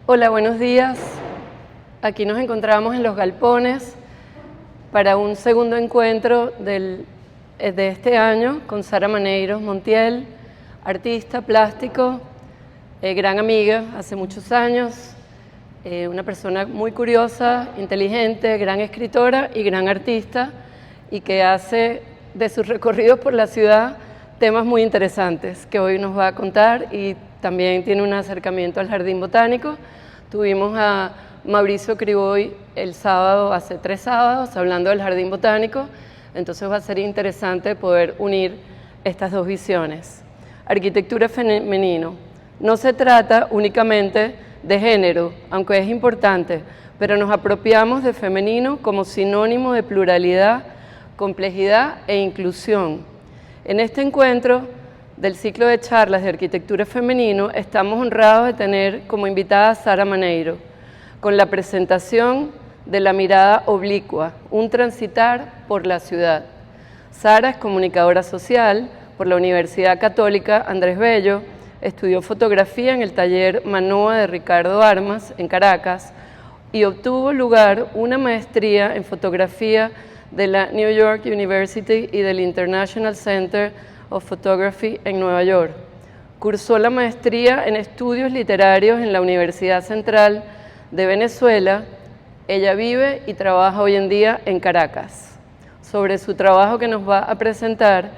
Hola, buenos días. Aquí nos encontramos en Los Galpones para un segundo encuentro de este año con Sara Maneiros Montiel, artista plástico, gran amiga hace muchos años, una persona muy curiosa, inteligente, gran escritora y gran artista, y que hace de sus recorridos por la ciudad temas muy interesantes que hoy nos va a contar, y también tiene un acercamiento al Jardín Botánico. Tuvimos a Mauricio Criboy el sábado, hace 3 sábados, hablando del Jardín Botánico, entonces va a ser interesante poder unir estas dos visiones. Arquitectura femenino. No se trata únicamente de género, aunque es importante, pero nos apropiamos de femenino como sinónimo de pluralidad, complejidad e inclusión. En este encuentro del ciclo de charlas de arquitectura femenino, estamos honrados de tener como invitada a Sara Maneiros, con la presentación de La mirada oblicua, un transitar por la ciudad. Sara es comunicadora social por la Universidad Católica Andrés Bello, estudió fotografía en el taller Manoa de Ricardo Armas en Caracas y obtuvo lugar una maestría en fotografía de la New York University y del International Center of Photography en Nueva York. Cursó la maestría en estudios literarios en la Universidad Central de Venezuela. Ella vive y trabaja hoy en día en Caracas. Sobre su trabajo que nos va a presentar,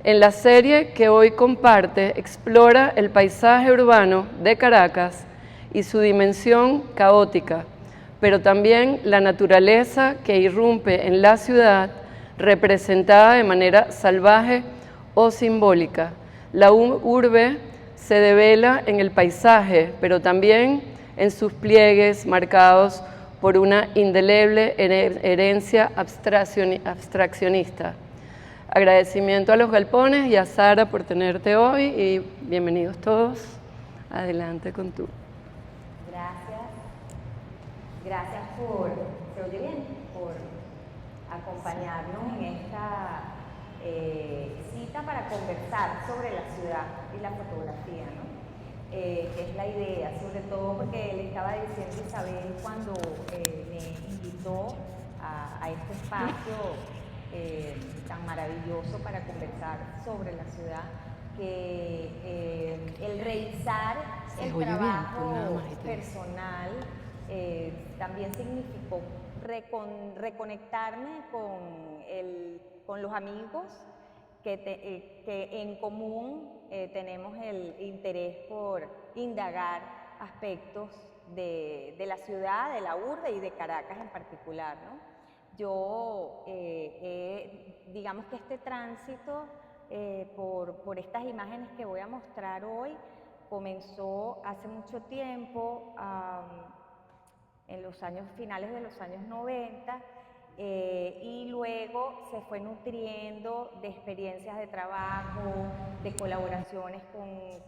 en la serie que hoy comparte, explora el paisaje urbano de Caracas y su dimensión caótica, pero también la naturaleza que irrumpe en la ciudad, representada de manera salvaje o simbólica. La urbe se devela en el paisaje, pero también en sus pliegues marcados por una indeleble herencia abstraccionista. Agradecimiento a Los Galpones y a Sara por tenerte hoy, y bienvenidos todos. Adelante con tú. Gracias por, ¿se oye bien? Por acompañarnos en esta cita para conversar sobre la ciudad y la fotografía, ¿no? Que es la idea, sobre todo porque le estaba diciendo a Isabel cuando me invitó a este espacio tan maravilloso para conversar sobre la ciudad, que el revisar el trabajo personal también significó reconectarme con los amigos que en común tenemos el interés por indagar aspectos de la ciudad, de la urbe y de Caracas en particular, ¿no? Yo, digamos que este tránsito por estas imágenes que voy a mostrar hoy comenzó hace mucho tiempo, en los finales de los años 90, y luego se fue nutriendo de experiencias de trabajo, de colaboraciones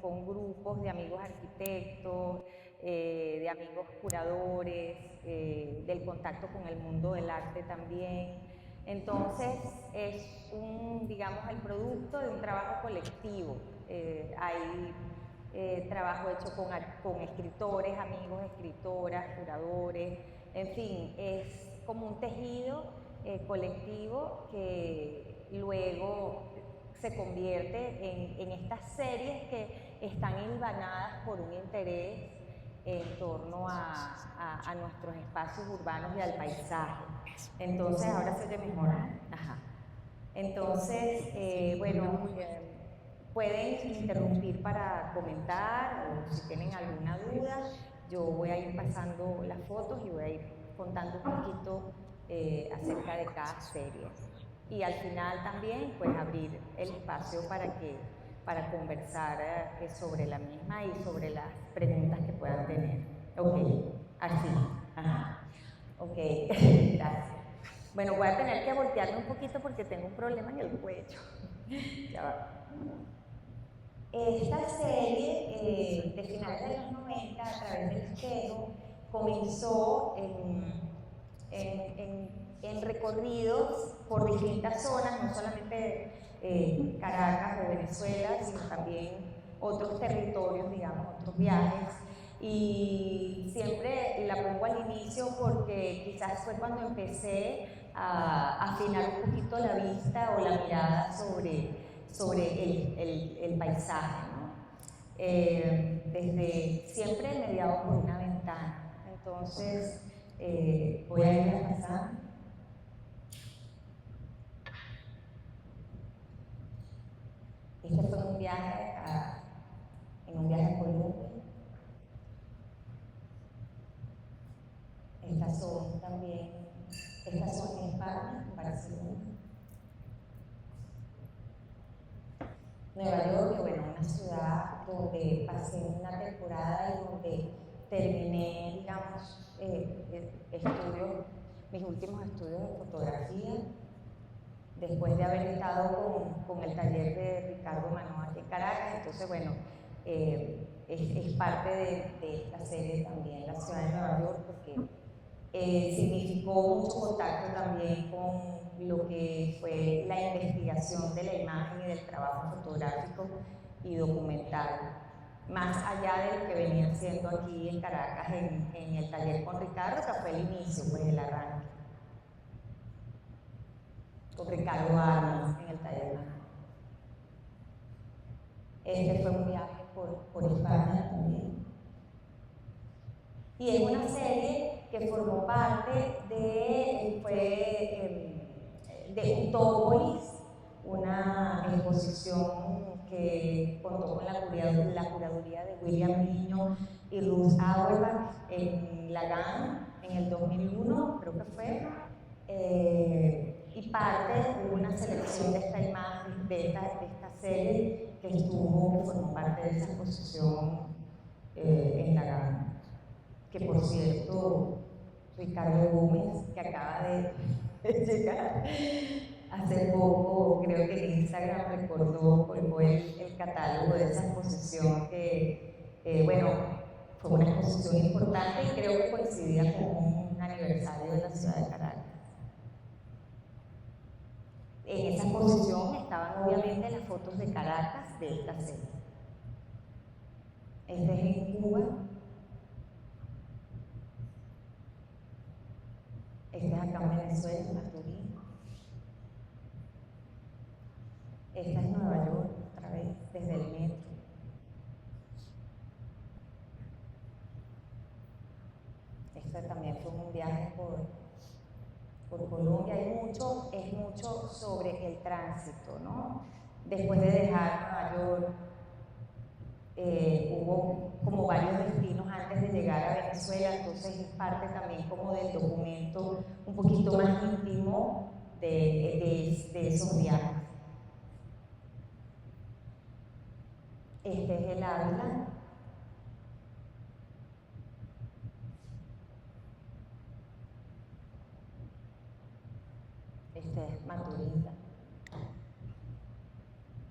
con grupos de amigos arquitectos, de amigos curadores, del contacto con el mundo del arte también. Entonces es digamos, el producto de un trabajo colectivo. Hay trabajo hecho con escritores, amigos, escritoras, curadores, en fin, es como un tejido colectivo que luego se convierte en estas series que están hilvanadas por un interés en torno a nuestros espacios urbanos y al paisaje. Entonces, ahora se oye mejor, ¿no? Ajá. Entonces, bueno, pueden interrumpir para comentar o si tienen alguna duda. Yo voy a ir pasando las fotos y voy a ir contando un poquito acerca de cada serie. Y al final también, pues, abrir el espacio para conversar sobre la misma y sobre las preguntas que puedan tener. Ok, así. Ajá. Ok, gracias. Bueno, voy a tener que voltearme un poquito porque tengo un problema en el cuello. Ya va. Esta serie de finales de los 90, a través del espejo, comenzó en recorridos por distintas zonas, no solamente Caracas o Venezuela, sino también otros territorios, digamos, otros viajes, y siempre la pongo al inicio porque quizás fue cuando empecé a afinar un poquito la vista o la mirada sobre el paisaje, ¿no? Desde siempre mediado por una ventana. Entonces, voy a ir a pasar. Este fue un viaje en un viaje a Colombia. Estas son en España, en Barcelona. Nueva York, que bueno, una ciudad donde pasé una temporada y donde terminé, digamos, mis últimos estudios de fotografía, después de haber estado con el taller de Ricardo Manoa aquí en Caracas. Entonces, bueno, es parte de esta serie también, la ciudad de Nueva York, porque significó mucho contacto también con lo que fue la investigación de la imagen y del trabajo fotográfico y documental, más allá de lo que venía haciendo aquí en Caracas en el taller con Ricardo, que fue el inicio, pues el arranque, con Ricardo Armas en el taller. Este fue un viaje por España también. Y es una serie que formó parte de Utópolis, una exposición que contó con la curaduría de William Niño y Ruth Auerbach en Lagan en el 2001, creo que fue. Y parte de una selección de esta imagen, de esta serie que formó parte de esa exposición en Lagan. Que por cierto, Ricardo Gómez, que acaba de llegar hace poco, creo que en Instagram colgó el catálogo de esa exposición que, bueno, fue una exposición importante y creo que coincidía con un aniversario de la ciudad de Caracas. En esa exposición estaban obviamente las fotos de Caracas de esta serie. Este es en Cuba. Este es acá en Venezuela, en Maturín. Esta es Nueva York, otra vez, desde el metro. Este también fue un viaje por Colombia. Es mucho sobre el tránsito, ¿no? Después de dejar Nueva York, hubo como varios destinos antes de llegar a Venezuela, entonces es parte también como del documento un poquito más íntimo de esos viajes. Este es el Ávila. Este es Maturín.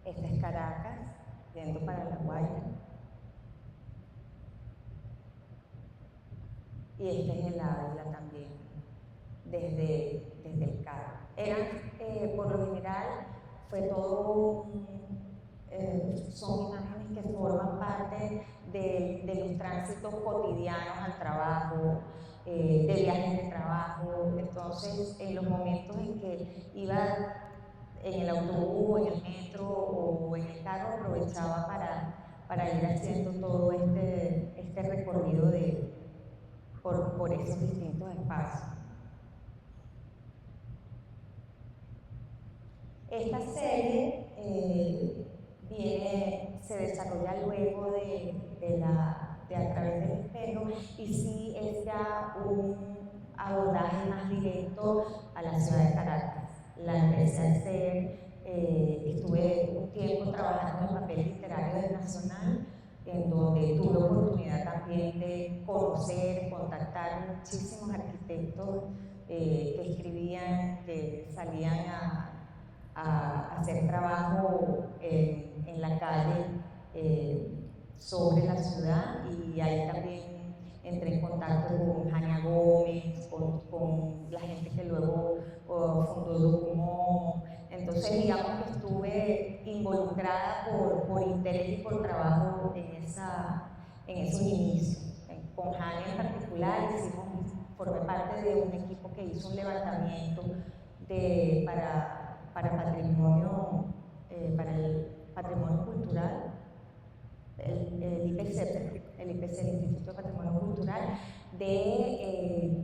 Este es Caracas, yendo para La Guaira. Y este es el Ávila también, desde el carro. Por lo general, fue todo son imágenes que forman parte de los tránsitos cotidianos al trabajo, de viajes de trabajo. Entonces, en los momentos en que iba en el autobús, en el metro o en el carro, aprovechaba para ir haciendo todo este recorrido por esos distintos espacios. Esta serie se desarrolla luego de A través del espejo, y sí es ya un abordaje más directo a la ciudad de Caracas. La empecé a hacer, estuve un tiempo trabajando en papel literario del Nacional, en donde tuve oportunidad también de conocer, contactar muchísimos arquitectos que escribían, que salían a hacer trabajo en la calle sobre la ciudad, y ahí también entré en contacto con Jania Gómez, con la gente que luego fundó Documomo. Entonces, digamos que estuve involucrada por interés y por trabajo en esos inicios. Con Jania en particular particular formé parte de un equipo que hizo un levantamiento para patrimonio, para el patrimonio cultural, el IPC, el Instituto de Patrimonio Cultural, de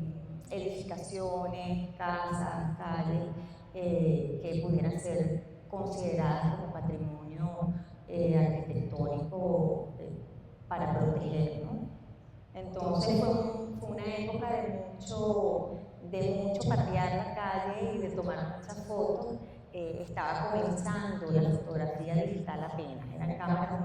edificaciones, casas, calles, que pudieran ser consideradas como patrimonio arquitectónico para proteger, ¿no? Entonces fue una época de mucho patear la calle y de tomar muchas fotos. Estaba comenzando la fotografía digital apenas, eran cámaras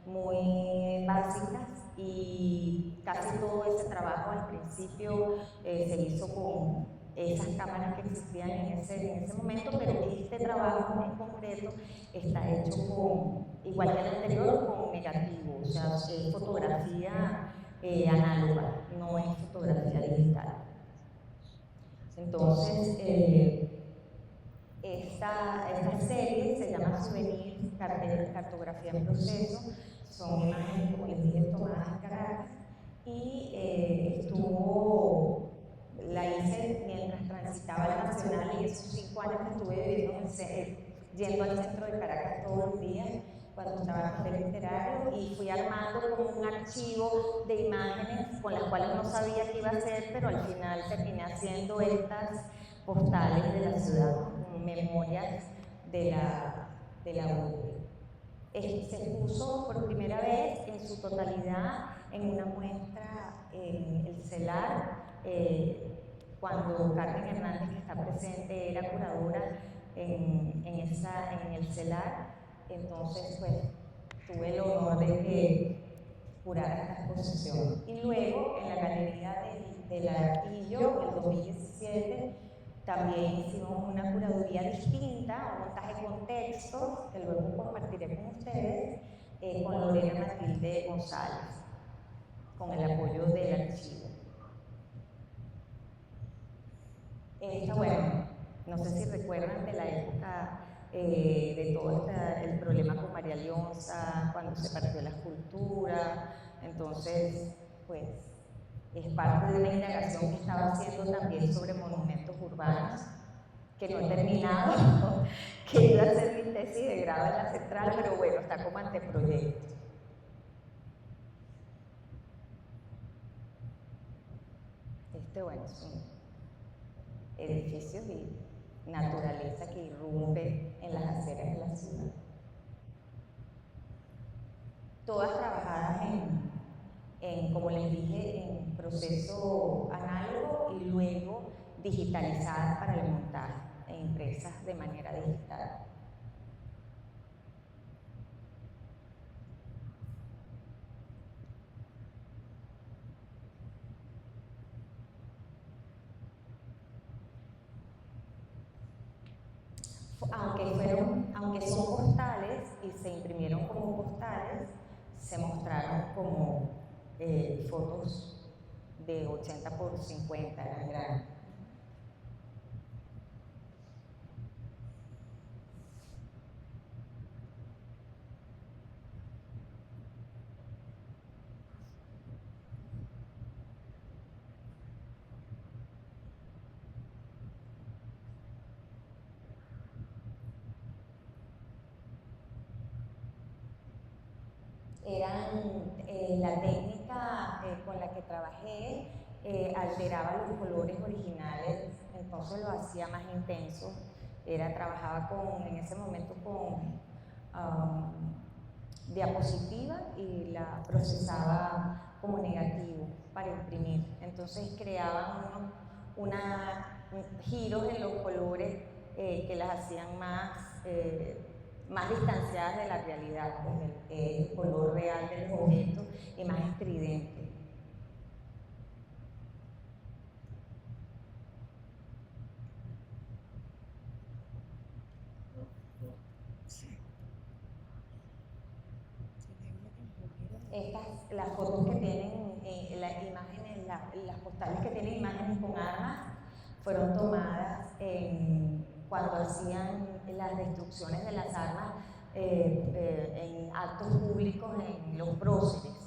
muy básicas y casi todo ese trabajo al principio se hizo con esas cámaras que existían en ese momento, pero este trabajo en concreto está hecho igual que el anterior, con negativo, o sea, es fotografía análoga, no es fotografía digital. Entonces, esta serie se llama Souvenir, Cartografía en Proceso, son imágenes, como les dije, tomadas en Caracas, y la hice mientras transitaba la Nacional, y esos 5 años que estuve viviendo yendo al centro de Caracas todos los días, cuando estaba en el literario, y fui armando como un archivo de imágenes con las cuales no sabía qué iba a hacer, pero al final terminé haciendo estas postales de la ciudad, como memorias de la urbe. Se puso por primera vez en su totalidad en una muestra en el CELAR, cuando Carmen Hernández, que está presente, era curadora en el CELAR. Entonces, pues, tuve el honor de que curara esta exposición. Y luego, en la Galería del Artillo, en el 2017, también hicimos una curaduría distinta, un montaje con textos, que luego compartiré con ustedes, con Lorena Matilde González, con el apoyo del archivo. Bueno, no sé si recuerdan de la época de todo el problema con María Leonza, cuando se partió la escultura. Entonces, pues, es parte de una indagación que estaba haciendo también sobre monumentos urbanos, que no he terminado, que iba a hacer mi tesis de grado en la central, pero bueno, está como anteproyecto. Bueno, son edificios y naturaleza que irrumpe en las aceras de la ciudad. Todas trabajadas como les dije, en proceso análogo y luego digitalizadas para el montaje e impresas de manera digital. Aunque son postales y se imprimieron como postales, se mostraron como fotos de 80 por 50, eran grandes. La técnica con la que trabajé alteraba los colores originales, entonces lo hacía más intenso. Trabajaba en ese momento con diapositiva y la procesaba como negativo para imprimir. Entonces creaban giros en los colores que las hacían más distanciadas de la realidad, el color real de los objetos, y más estridente. Las fotos que tienen las imágenes, las postales que tienen imágenes con armas, fueron tomadas cuando hacían las destrucciones de las armas en actos públicos en los próceres,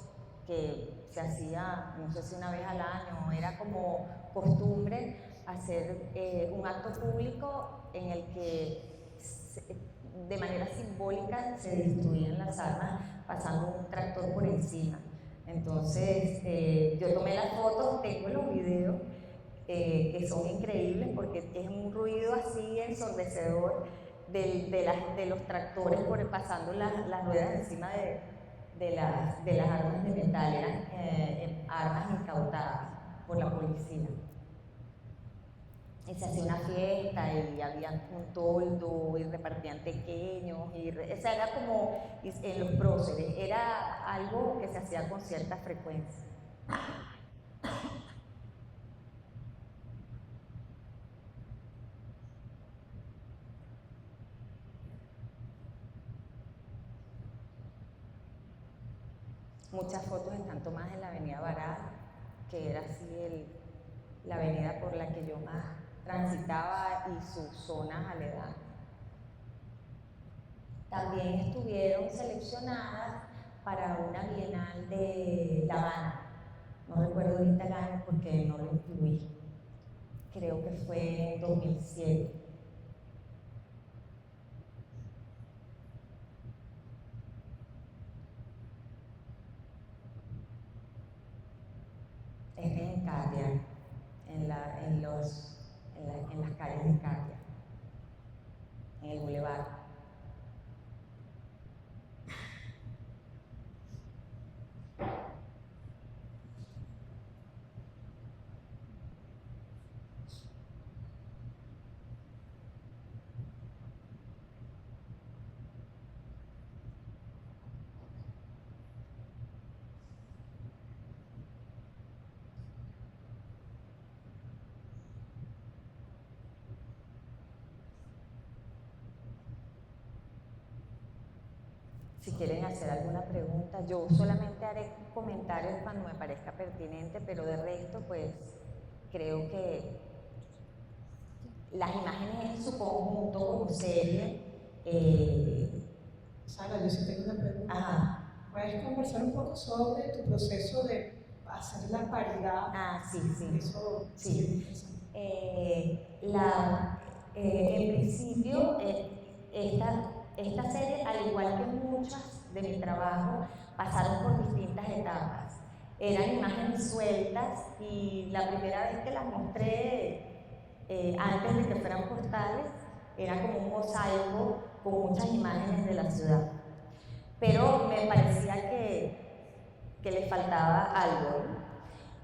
que se hacía, no sé si una vez al año, era como costumbre hacer un acto público en el que de manera simbólica se destruían las armas pasando un tractor por encima. Entonces yo tomé las fotos, tengo los videos que son increíbles porque es un ruido así ensordecedor de los tractores pasando las ruedas encima de las armas de metal, eran armas incautadas por la policía. Y se hacía una fiesta y había un toldo y repartían pequeños, o sea, era como en los próceres, era algo que se hacía con cierta frecuencia. Muchas fotos están tomadas en la avenida Baral, que era así la avenida por la que yo más transitaba y sus zonas aledañas. También estuvieron seleccionadas para una bienal de La Habana. No recuerdo ahorita el año porque no lo incluí. Creo que fue en 2007. Es en Catia, en las calles de Catia, en el bulevar. Si quieren hacer alguna pregunta, yo solamente haré comentarios cuando me parezca pertinente, pero de resto, pues, creo que las imágenes en su conjunto como serie... Sara, yo sí tengo una pregunta. Ajá. ¿Puedes conversar un poco sobre tu proceso de hacer la paridad? Sí. Eso sí. En principio, esta serie, al igual que muchas de mi trabajo, pasaron por distintas etapas. Eran imágenes sueltas y la primera vez que las mostré, antes de que fueran postales, era como un mosaico con muchas imágenes de la ciudad. Pero me parecía que le faltaba algo, ¿no?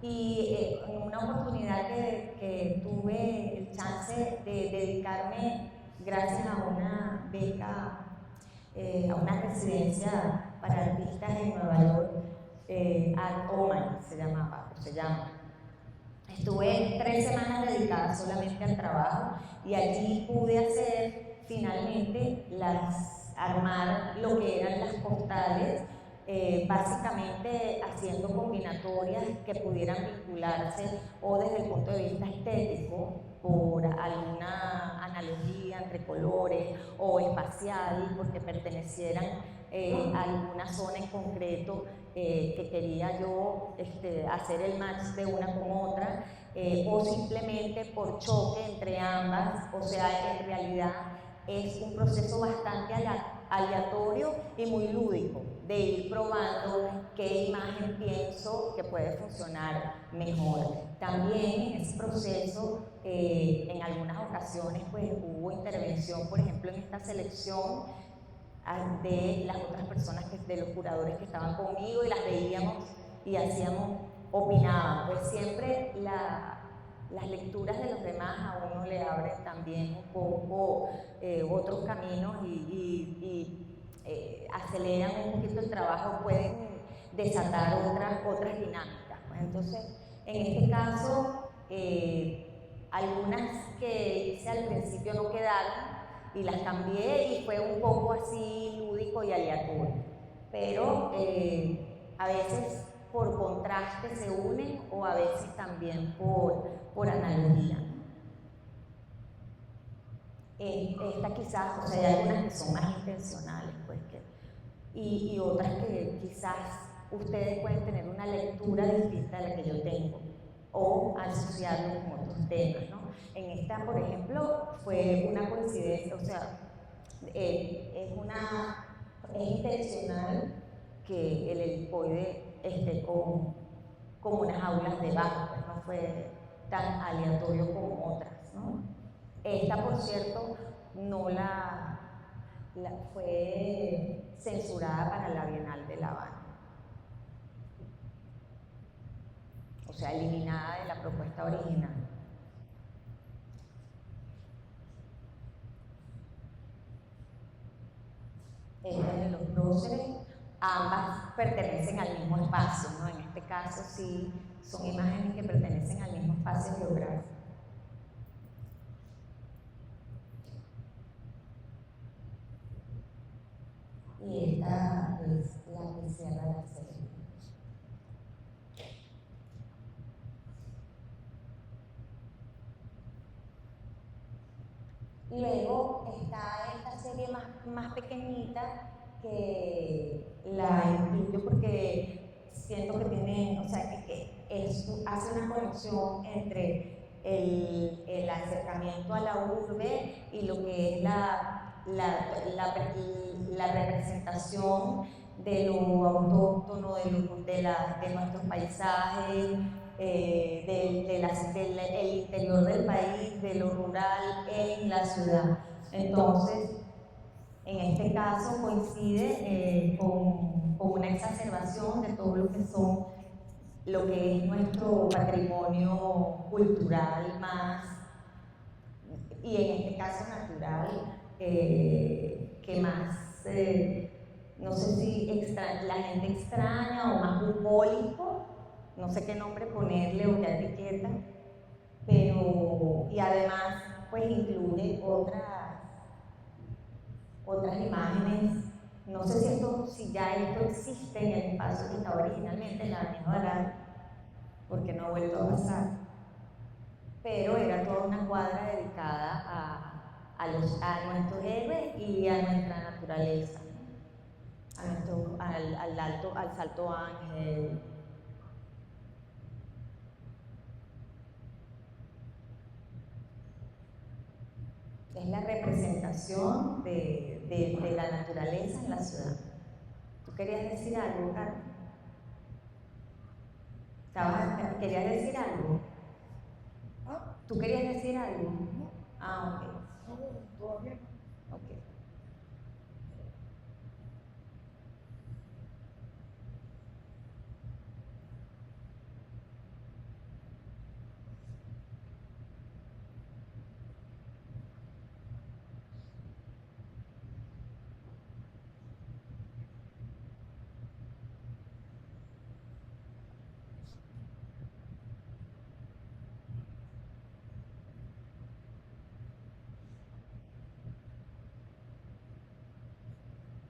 Y en una oportunidad que tuve el chance de dedicarme, gracias a una beca, a una residencia para artistas en Nueva York, Art Oman se llama. Estuve 3 semanas dedicadas solamente al trabajo y allí pude hacer finalmente armar lo que eran las postales, básicamente haciendo combinatorias que pudieran vincularse o desde el punto de vista estético por alguna analogía entre colores o espacial porque pertenecieran a alguna zona en concreto que quería yo hacer el match de una con otra, o simplemente por choque entre ambas. O sea, en realidad es un proceso bastante aleatorio y muy lúdico de ir probando qué imagen pienso que puede funcionar mejor. También en ese proceso, en algunas ocasiones, pues hubo intervención, por ejemplo, en esta selección de las otras personas, de los curadores que estaban conmigo, y las veíamos y opinábamos. Pues siempre las lecturas de los demás a uno le abren también un poco otros caminos y aceleran un poquito el trabajo, pueden desatar otras dinámicas. Pues entonces, en este caso, algunas que hice al principio no quedaron y las cambié y fue un poco así lúdico y aleatorio. Pero a veces por contraste se unen o a veces también por analogía. Esta quizás, o sea, hay algunas que son más intencionales, pues, y otras que quizás ustedes pueden tener una lectura distinta a la que yo tengo o asociarlo con otros temas, ¿no? En esta, por ejemplo, fue una coincidencia, o sea, es intencional que el helicoide esté con unas aulas debajo, pues no fue tan aleatorio como otras, ¿no? Esta, por cierto, no fue censurada para la Bienal de La Habana. O sea, eliminada de la propuesta original. Esta de los próceres, ambas pertenecen al mismo espacio, ¿no? En este caso sí son imágenes que pertenecen al mismo espacio geográfico. Y esta es la que cierra la serie. Luego está esta serie más pequeñita que la incluyo porque siento que tiene, o sea, que hace una conexión entre el acercamiento a la urbe y lo que es la representación de lo autóctono, de nuestros paisajes, del interior del país, de lo rural en la ciudad. Entonces, en este caso coincide con una exacerbación de todo lo que es nuestro patrimonio cultural más, y en este caso natural, que más, no sé si la gente extraña o más bucólico, no sé qué nombre ponerle o qué etiqueta, pero, y además pues incluye otras imágenes. No sé si ya esto existe en el espacio que estaba originalmente en la Avenida Doral, porque no ha vuelto a pasar, pero era toda una cuadra dedicada a nuestros héroes y a nuestra naturaleza, al Salto Ángel. Es la representación de la naturaleza en la ciudad. ¿Tú querías decir algo, Carmen? ¿Querías decir algo? ¿Tú querías decir algo? Ah, ok. ¿Todo bien? Ok.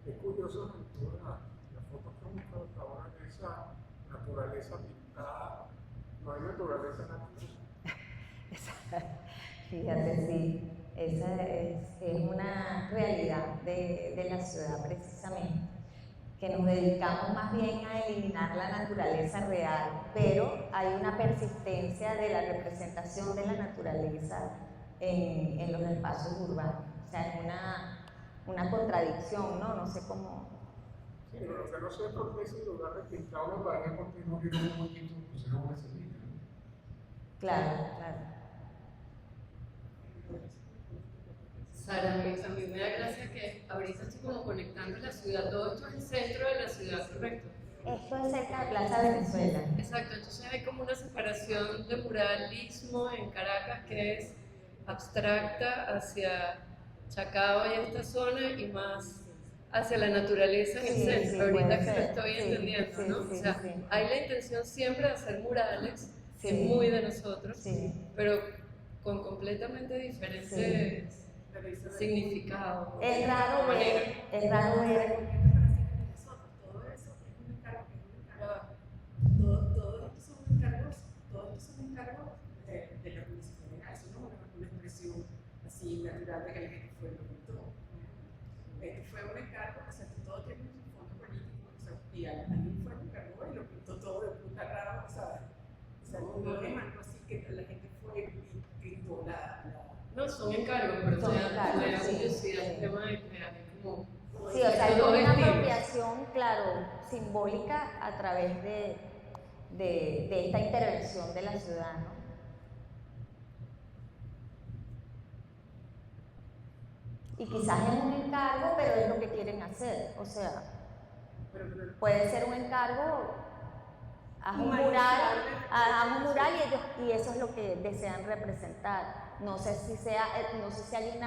Es curioso en todas las fotos que hemos mostrado hasta ahora de esa naturaleza pintada, no hay naturaleza natural. Fíjate, sí, esa es una realidad de la ciudad precisamente, que nos dedicamos más bien a eliminar la naturaleza real, pero hay una persistencia de la representación de la naturaleza en los espacios urbanos. O sea, es una contradicción, ¿no? No sé cómo. Sí, pero lo que no sé es por qué ese lugar de pintado la pared, porque no quiero un poquito pusieron esa línea. Claro, claro. Sara, a mí me da gracia que ahorita estoy como conectando la ciudad, todo esto es el centro de la ciudad, ¿correcto? Esto es cerca de Plaza Venezuela. Exacto, entonces hay como una separación de muralismo en Caracas que es abstracta hacia Chacao y esta zona y más hacia la naturaleza en el Sí, centro, sí, ahorita puede que lo ser. estoy Sí, entendiendo, sí, ¿no? sí, O sea, sí. hay la intención siempre de hacer murales, que Sí. es muy de nosotros, Sí. pero con completamente diferentes significados. Es raro ver. Todo eso es un encargo, todos estos son encargos de la Comisión General, eso no es una expresión así natural de que la gente fue lo pintó. Fue un encargo, o sea, todo tiene un fondo político, o sea, y alguien fue un encargo problema, no así que la gente fue y gritó No, son encargos, pero Son me da encargos, sí, curiosidad el sí. tema de crear como... Sí, o sea, hay dos una estilos. apropiación, claro, simbólica a través de esta intervención de la ciudad, ¿no? Y quizás es un encargo, pero es lo que quieren hacer. O sea, puede ser un encargo, haz un mural y eso es lo que desean representar. No sé si hay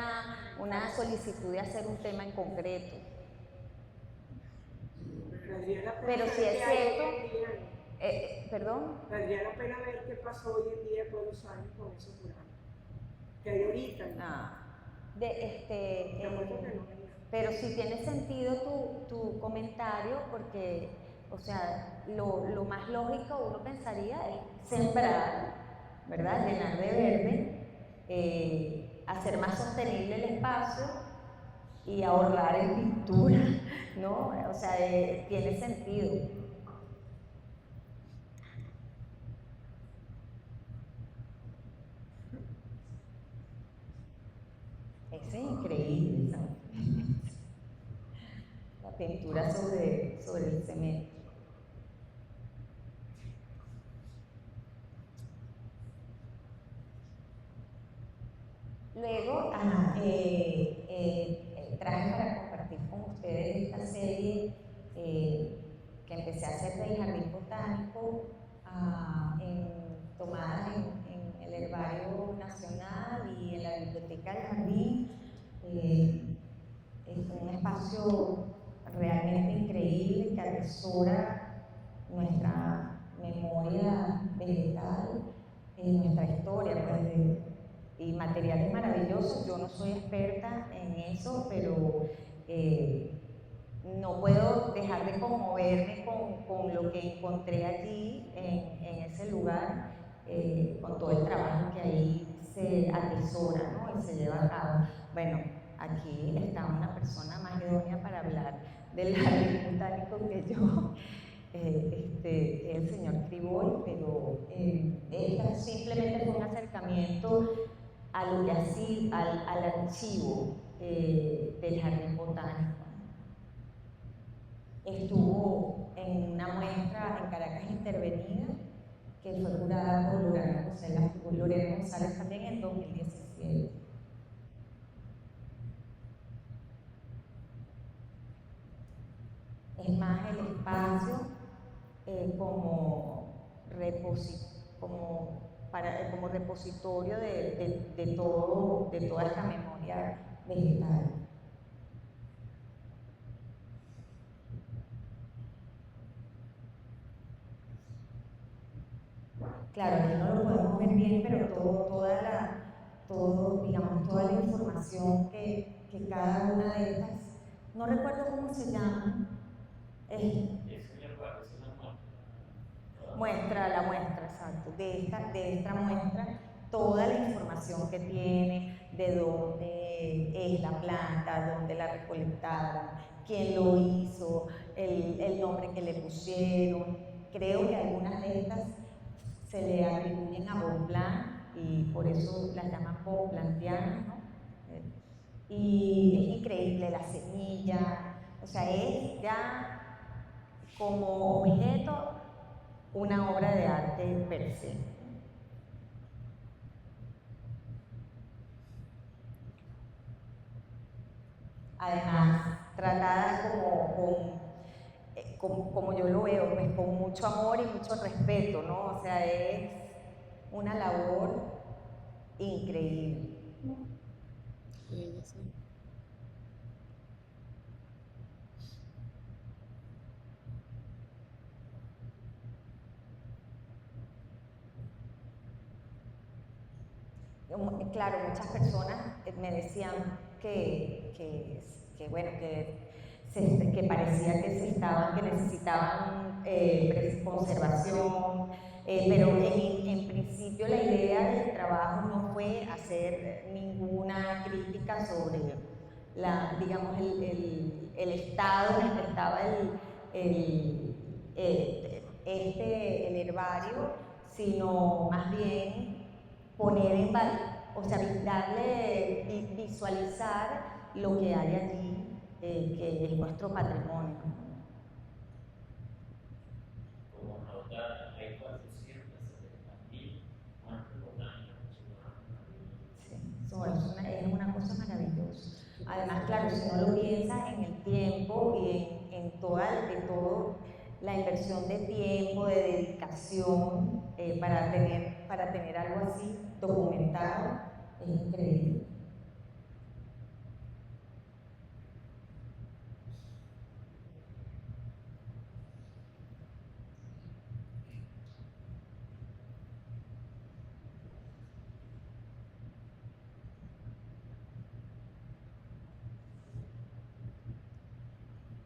una solicitud de hacer un tema en concreto. Pero si es cierto, perdón. Valdría la pena ver qué pasó hoy en día por 2 años con esos murales. Que hay ahorita. Pero sí tiene sentido tu comentario porque, o sea, lo más lógico uno pensaría es sembrar, ¿verdad? Llenar de verde, hacer más sostenible el espacio y ahorrar en pintura, ¿no? O sea, tiene sentido. Eso es increíble, ¿sabes? La pintura sobre el cemento. Luego, traje para compartir con ustedes esta serie que empecé a hacer del Jardín Botánico, tomada en el Herbario Nacional y en la Biblioteca del Jardín. Es un espacio realmente increíble que atesora nuestra memoria vegetal, nuestra historia, pues, y materiales maravillosos. Yo no soy experta en eso, pero no puedo dejar de conmoverme con lo que encontré allí en ese lugar, con todo el trabajo que ahí se atesora, ¿no? Y se lleva a cabo. Bueno, aquí está una persona más idónea para hablar del jardín botánico que yo, el señor Criboy, pero esta simplemente fue un acercamiento a lo que así, al archivo del jardín botánico. Estuvo en una muestra en Caracas Intervenida que fue curada por Lorena González también en 2017. Es más el espacio como repositorio de toda esta memoria vegetal. Claro, aquí no lo podemos ver bien, pero toda la información que cada una de estas, no recuerdo cómo se llama, la muestra, exacto, de esta muestra, toda la información que tiene, de dónde es la planta, dónde la recolectaron, quién lo hizo, el nombre que le pusieron. Creo que algunas de estas se le atribuyen a Bonpland y por eso las llaman bonplantianas, ¿no? Y es increíble la semilla, o sea, es ya como objeto una obra de arte per se. Además, tratadas como yo lo veo, pues con mucho amor y mucho respeto, ¿no? O sea, es una labor increíble. Claro, muchas personas me decían que parecía que necesitaban conservación, pero en principio la idea del trabajo no fue hacer ninguna crítica sobre el estado en el que estaba el herbario, sino más bien poner en o sea, visualizar lo que hay allí, que es nuestro patrimonio. Como nota, hay 470.000 muertes botánicas. Sí, es una cosa maravillosa. Además, claro, si uno lo piensa en el tiempo y en todo la inversión de tiempo, de dedicación para tener algo así documentado, es increíble.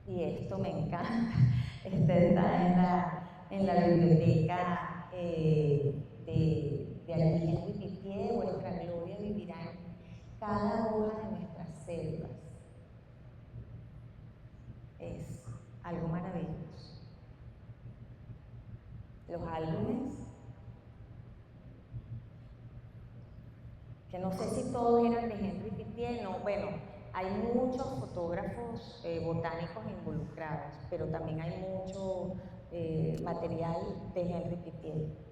Y esto me encanta. Este está en la biblioteca de aquí en Wipitié. Vuestra gloria vivirá en cada hoja de nuestras células. Es algo maravilloso. Los álbumes, que no sé si todos eran de Henry Pittier, no, bueno, hay muchos fotógrafos botánicos involucrados, pero también hay mucho material de Henry Pittier.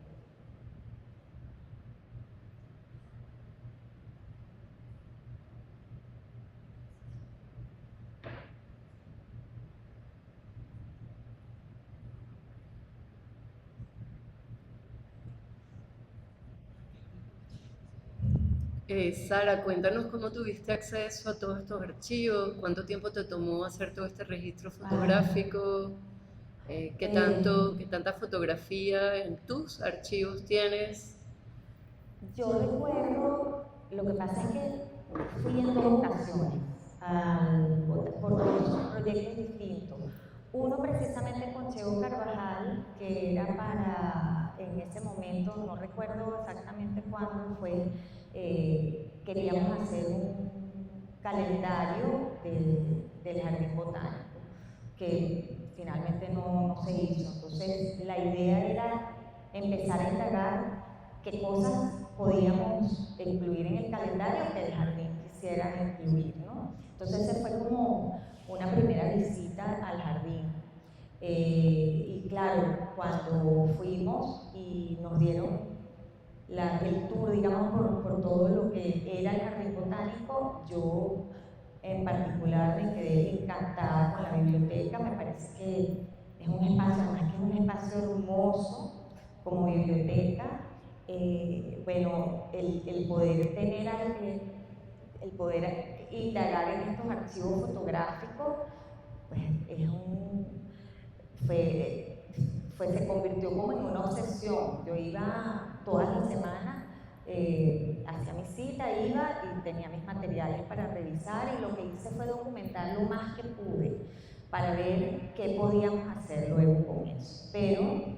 Sara, cuéntanos cómo tuviste acceso a todos estos archivos, cuánto tiempo te tomó hacer todo este registro fotográfico, qué tanta fotografía en tus archivos tienes. Yo recuerdo, lo que pasa es que fui en 2 ocasiones por 2 proyectos distintos. Uno precisamente con Cheo Carvajal, que era para, en ese momento, no recuerdo exactamente cuándo fue, queríamos hacer un calendario del jardín botánico, que finalmente no se hizo. Entonces la idea era empezar a indagar qué cosas podíamos incluir en el calendario que el jardín quisiera incluir, ¿no? Entonces se fue como una primera visita al jardín. Y claro, cuando fuimos y nos dieron el tour, digamos, por todo lo que era el jardín botánico, yo en particular me quedé encantada con la biblioteca. Me parece que es un espacio, además que es un espacio hermoso como biblioteca. Bueno, el poder tener el poder indagar en estos archivos fotográficos, pues se convirtió como en una obsesión. Yo iba todas las semanas, hacía mi cita, iba y tenía mis materiales para revisar, y lo que hice fue documentar lo más que pude para ver qué podíamos hacer luego con eso. Pero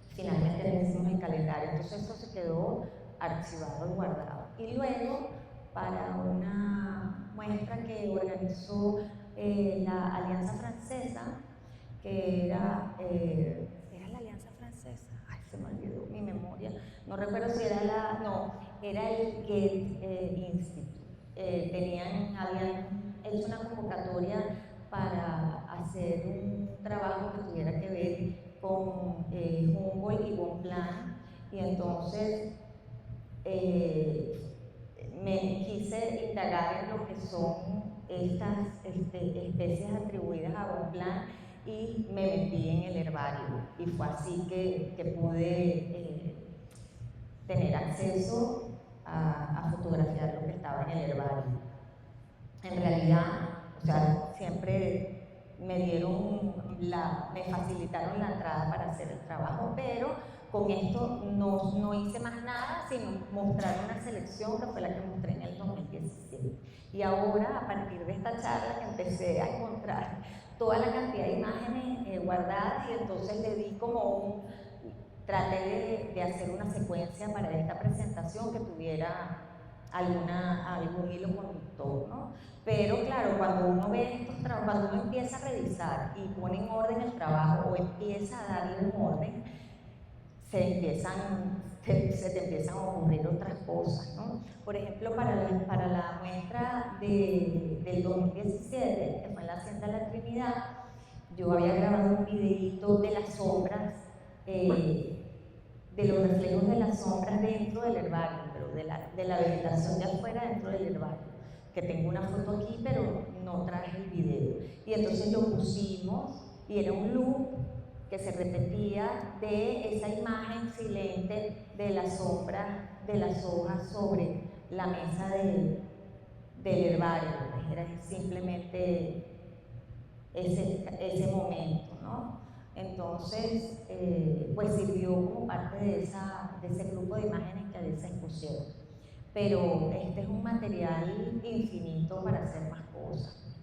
finalmente le hicimos el calendario, entonces eso se quedó archivado y guardado. Y luego, para una muestra que organizó la Alianza Francesa, que era la Alianza Francesa, ay, se me olvidó mi memoria, no recuerdo si era era el Goethe Institute. Habían hecho una convocatoria para hacer un trabajo que tuviera que ver con Humboldt y Bonpland, y entonces me quise indagar en lo que son estas especies atribuidas a Bonpland, y me metí en el herbario, y fue así que pude tener acceso a fotografiar lo que estaba en el herbario. En realidad, o sea, siempre me facilitaron la entrada para hacer el trabajo, pero con esto no hice más nada, sino mostrar una selección que fue la que mostré en el 2017. Y ahora, a partir de esta charla, que empecé a encontrar toda la cantidad de imágenes guardadas, y entonces le di traté de hacer una secuencia para esta presentación que tuviera algún hilo conductor, ¿no? Pero claro, cuando uno ve estos trabajos, cuando uno empieza a revisar y pone en orden el trabajo, o empieza a darle un orden, se te empiezan a ocurrir otras cosas, ¿no? Por ejemplo, para la muestra del 2017, que fue en la Hacienda de la Trinidad, yo había grabado un videíto de las sombras, de los reflejos de las sombras dentro del herbario, pero de la vegetación de afuera dentro del herbario, que tengo una foto aquí, pero no traje el video. Y entonces lo pusimos y era un loop que se repetía de esa imagen silente de la sombra de las hojas sobre la mesa del herbario. Era simplemente ese momento, ¿no? Entonces, pues sirvió como parte de ese grupo de imágenes que a veces pusieron. Pero este es un material infinito para hacer más cosas.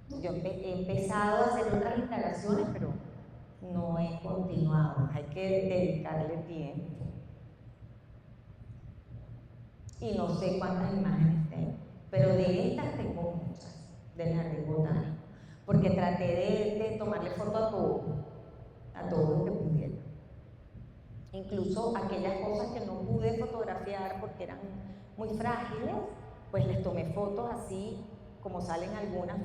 Yo he empezado a hacer otras instalaciones, pero no he continuado. Hay que dedicarle tiempo. Y no sé cuántas imágenes tengo, pero de estas tengo muchas, del jardín botánico, porque traté de tomarle foto a todo lo que pudiera. Incluso aquellas cosas que no pude fotografiar porque eran muy frágiles, pues les tomé fotos así como salen algunas,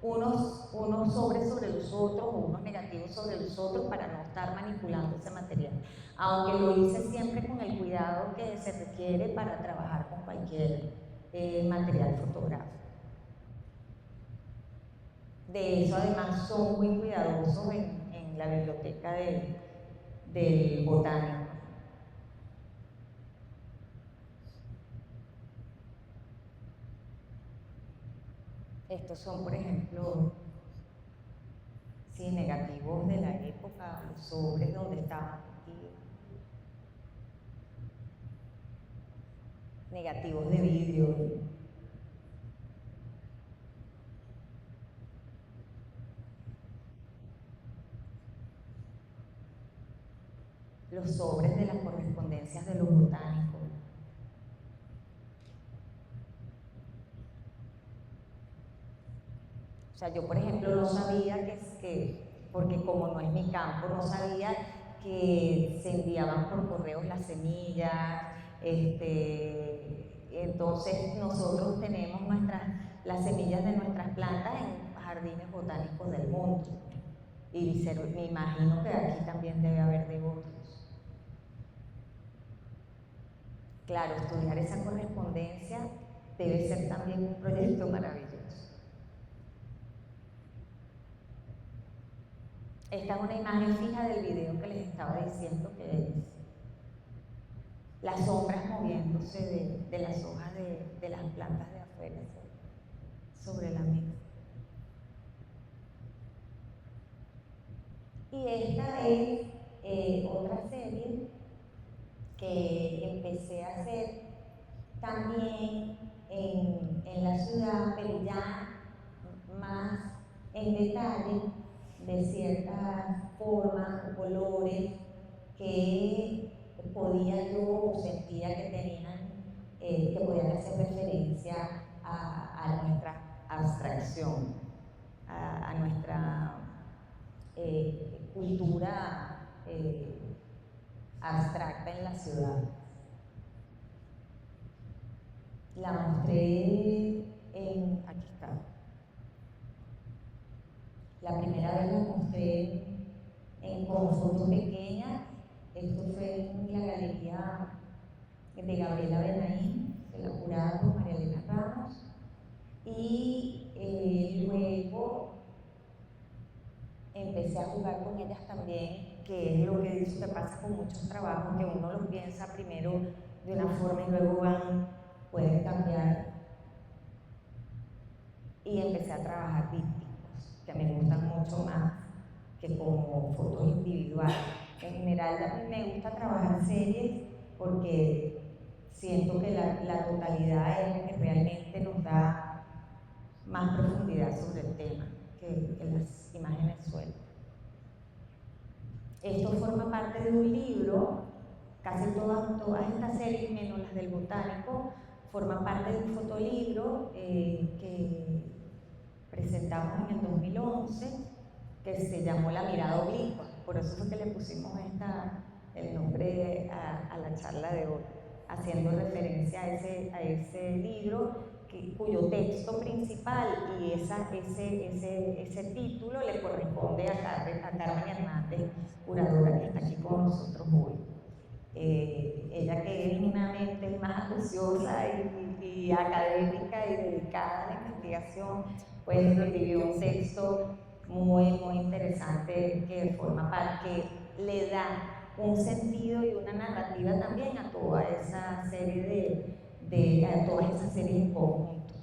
unos sobres sobre los otros o unos negativos sobre los otros para no estar manipulando ese material. Aunque lo hice siempre con el cuidado que se requiere para trabajar con cualquier material fotográfico. De eso además son muy cuidadosos en la biblioteca del botánico. Estos son, por ejemplo, sí, negativos de la época, los sobres donde estaban metidos. Negativos de vidrio. Los sobres de las correspondencias de los botánicos. O sea, yo por ejemplo no sabía porque como no es mi campo, no sabía que se enviaban por correos las semillas, entonces nosotros tenemos las semillas de nuestras plantas en jardines botánicos del mundo. Y me imagino que aquí también debe haber de otros. Claro, estudiar esa correspondencia debe ser también un proyecto maravilloso. Esta es una imagen fija del video que les estaba diciendo, que es las sombras moviéndose de las hojas de las plantas de afuera sobre la mesa. Y esta es otra serie que empecé a hacer también en la ciudad, pero ya más en detalle, de ciertas formas o colores que podía yo o sentía que tenían, que podían hacer referencia a nuestra abstracción, a nuestra cultura abstracta en la ciudad. La mostré aquí está. La primera vez la mostré con fotos pequeñas. Esto fue en la galería de Gabriela Benaín, de la curada por María Elena Ramos. Y luego empecé a jugar con ellas también, que es lo que dice que pasa con muchos trabajos, que uno los piensa primero de una forma y luego pueden cambiar. Y empecé a trabajar dípticos, que me gustan mucho más que como fotos individuales. En general me gusta trabajar series porque siento que la totalidad es lo que realmente nos da más profundidad sobre el tema que las imágenes sueltas. Esto forma parte de un libro, casi todas estas series, menos las del botánico, forman parte de un fotolibro que presentamos en el 2011, que se llamó La mirada oblicua. Por eso fue que le pusimos el nombre a la charla de hoy, haciendo referencia a ese libro cuyo texto principal y ese título le corresponde a Carmen Hernández, curadora que está aquí con nosotros hoy. Ella, que es una mente más acuciosa y académica y dedicada a la investigación, pues escribió un texto muy interesante que forma parte, que le da un sentido y una narrativa también a toda esa serie a todas esas series en conjunto.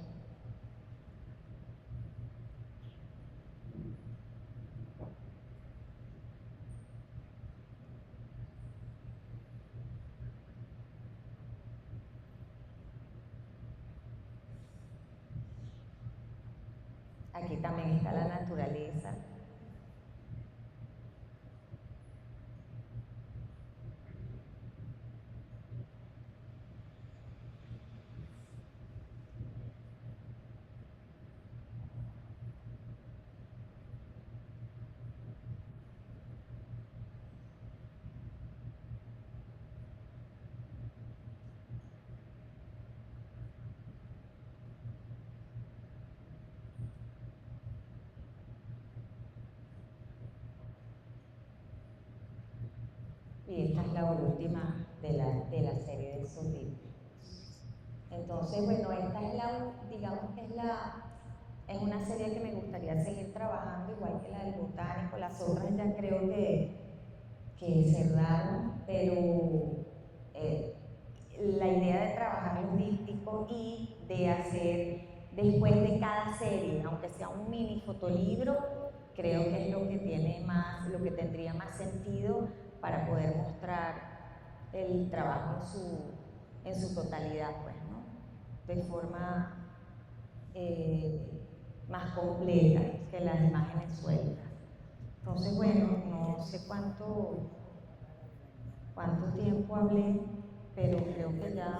Aquí también está la naturaleza. Y esta es la última de la serie de esos libros. Entonces, bueno, esta es digamos que es una serie que me gustaría seguir trabajando, igual que la del botánico. Las otras ya creo que cerraron, pero la idea de trabajar los dípticos y de hacer después de cada serie, aunque sea un mini fotolibro, creo que es lo que tendría más sentido para poder mostrar el trabajo en su totalidad, pues, ¿no? De forma más completa que las imágenes sueltas. Entonces, bueno, no sé cuánto tiempo hablé, pero creo que ya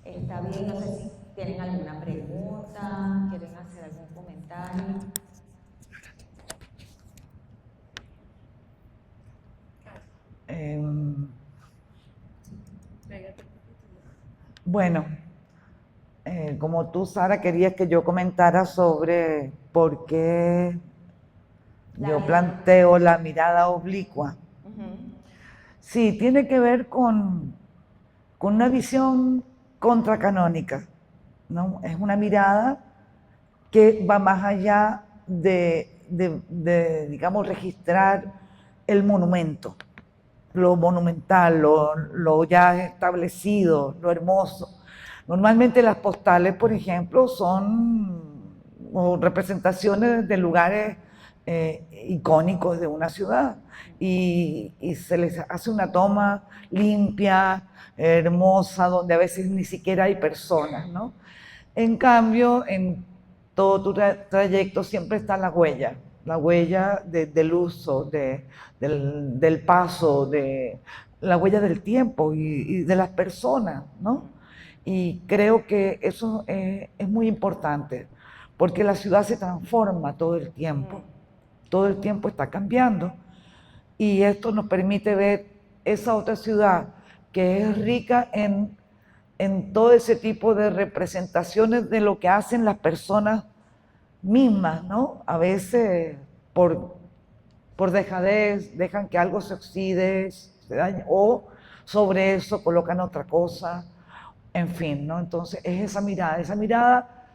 está bien. No sé si tienen alguna pregunta, quieren hacer algún comentario. Bueno, como tú, Sara, querías que yo comentara sobre por qué yo planteo la mirada oblicua. Sí, tiene que ver con una visión contracanónica, ¿no? Es una mirada que va más allá de digamos, registrar el monumento, lo monumental, lo ya establecido, lo hermoso. Normalmente las postales, por ejemplo, son representaciones de lugares icónicos de una ciudad y se les hace una toma limpia, hermosa, donde a veces ni siquiera hay personas, ¿no? En cambio, en todo tu trayecto siempre está la huella del uso, del paso, la huella del tiempo y de las personas, ¿no? Y creo que eso es muy importante, porque la ciudad se transforma todo el tiempo está cambiando, y esto nos permite ver esa otra ciudad que es rica en todo ese tipo de representaciones de lo que hacen las personas mismas, ¿no? A veces por dejadez dejan que algo se oxide, se dañe, o sobre eso colocan otra cosa, en fin, ¿no? Entonces es esa mirada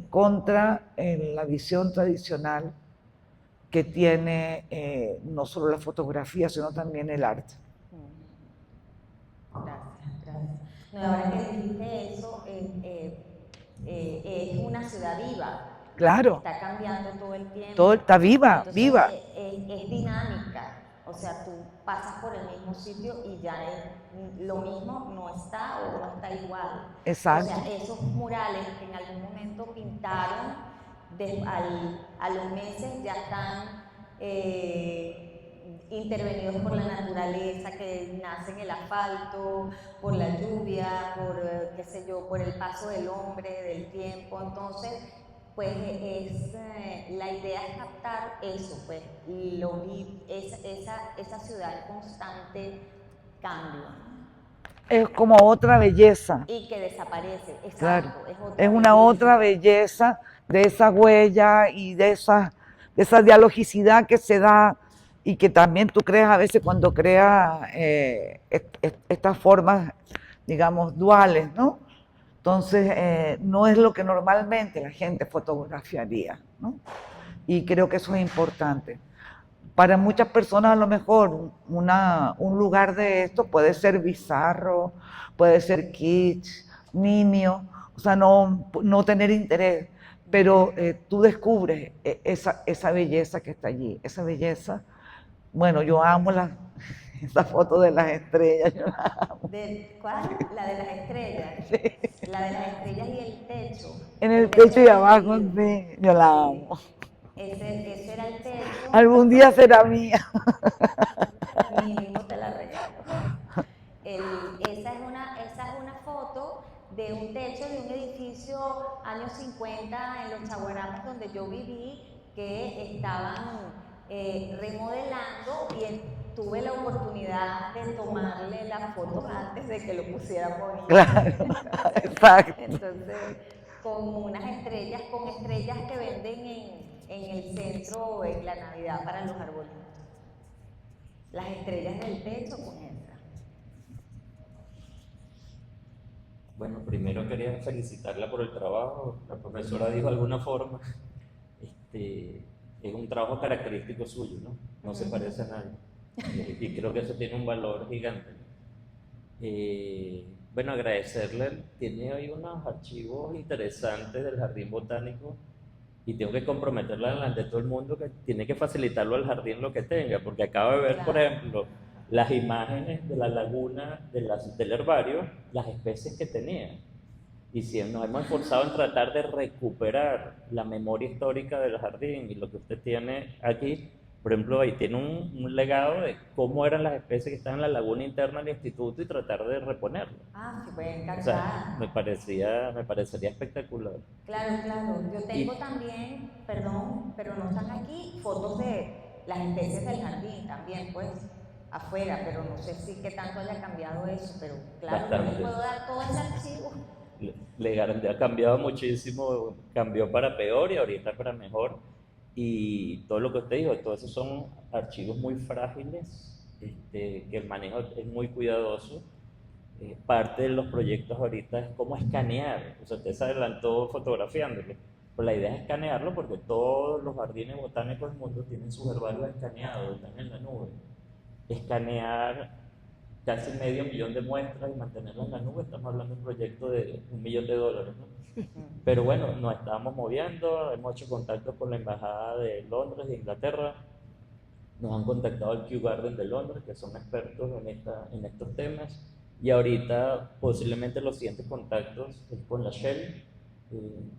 contra la visión tradicional que tiene no solo la fotografía, sino también el arte. Gracias. No, ahora que dijiste eso, es una ciudad viva. Claro. Está cambiando todo el tiempo. Todo está viva, entonces, viva. Es dinámica. O sea, tú pasas por el mismo sitio y ya lo mismo no está o no está igual. Exacto. O sea, esos murales que en algún momento pintaron, a los meses ya están intervenidos por la naturaleza, que nace en el asfalto, por la lluvia, por, qué sé yo, por el paso del hombre, del tiempo. Entonces, pues la idea es captar eso, pues, esa ciudad en constante cambio. Es como otra belleza. Y que desaparece, exacto. Claro. Es una otra belleza de esa huella y de esa dialogicidad que se da y que también tú creas a veces cuando creas estas formas, digamos, duales, ¿no? Entonces, no es lo que normalmente la gente fotografiaría, ¿no? Y creo que eso es importante. Para muchas personas a lo mejor un lugar de esto puede ser bizarro, puede ser kitsch, nimio, o sea, no tener interés, pero tú descubres esa belleza que está allí, esa belleza. Bueno, yo amo esa foto de las estrellas. Yo la amo. ¿Cuál? La de las estrellas. Sí. La de las estrellas y el techo. En el techo y abajo, sí, yo la amo. Ese era el techo. Algún día será mía. Mínimo te la regalo. Esa es una foto de un techo de un edificio años 50 en los Chaguaramas donde yo viví, que estaban remodelando y tuve la oportunidad de tomarle las fotos antes de que lo pusieran bonito. Claro, exacto. Entonces, con estrellas que venden en el centro en la Navidad para los arbolitos. Las estrellas del techo con esa. Bueno, primero quería felicitarla por el trabajo. La profesora dijo de alguna forma, es un trabajo característico suyo, ¿no? No se parece a nadie. Y creo que eso tiene un valor gigante. Bueno, agradecerle, tiene hoy unos archivos interesantes del Jardín Botánico y tengo que comprometerla delante de todo el mundo que tiene que facilitarlo al jardín lo que tenga, porque acabo de ver, por ejemplo, las imágenes de la laguna del herbario, las especies que tenía. Y si nos hemos esforzado en tratar de recuperar la memoria histórica del jardín y lo que usted tiene aquí, por ejemplo, ahí tiene un legado de cómo eran las especies que estaban en la laguna interna del instituto y tratar de reponerlo. Ah, sí, pues encantada. O sea, me parecería espectacular. Claro. Yo tengo también, perdón, pero no están aquí, fotos de las especies del jardín también, pues, afuera, pero no sé si qué tanto haya cambiado eso, pero claro, yo les puedo dar todo ese archivo. Ha cambiado muchísimo, cambió para peor y ahorita para mejor. Y todo lo que usted dijo, todos esos son archivos muy frágiles, que el manejo es muy cuidadoso. Parte de los proyectos ahorita es cómo escanear, o sea, usted se adelantó fotografiándolo, pero la idea es escanearlo porque todos los jardines botánicos del mundo tienen sus herbarios escaneados, están en la nube. Escanear casi $500,000 de muestras y mantenerlas en la nube, estamos hablando de un proyecto de $1 millón, ¿no? Pero bueno, nos estamos moviendo, hemos hecho contactos con la Embajada de Londres, de Inglaterra, nos han contactado el Kew Garden de Londres, que son expertos en estos temas, y ahorita posiblemente los siguientes contactos es con la Shell,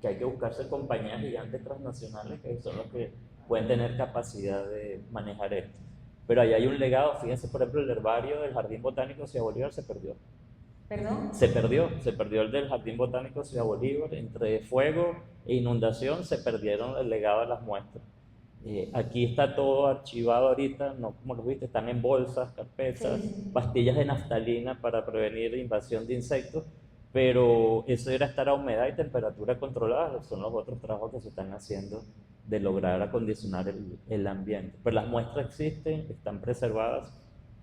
que hay que buscarse compañías gigantes transnacionales que son los que pueden tener capacidad de manejar esto. Pero ahí hay un legado, fíjense, por ejemplo, el herbario del Jardín Botánico Ciudad Bolívar se perdió. ¿Perdón? Se perdió el del Jardín Botánico Ciudad Bolívar, entre fuego e inundación se perdieron el legado de las muestras. Aquí está todo archivado ahorita, no como lo viste, están en bolsas, carpetas, pastillas de naftalina para prevenir invasión de insectos, pero eso era estar a humedad y temperatura controlada, son los otros trabajos que se están haciendo de lograr acondicionar el ambiente. Pero las muestras existen, están preservadas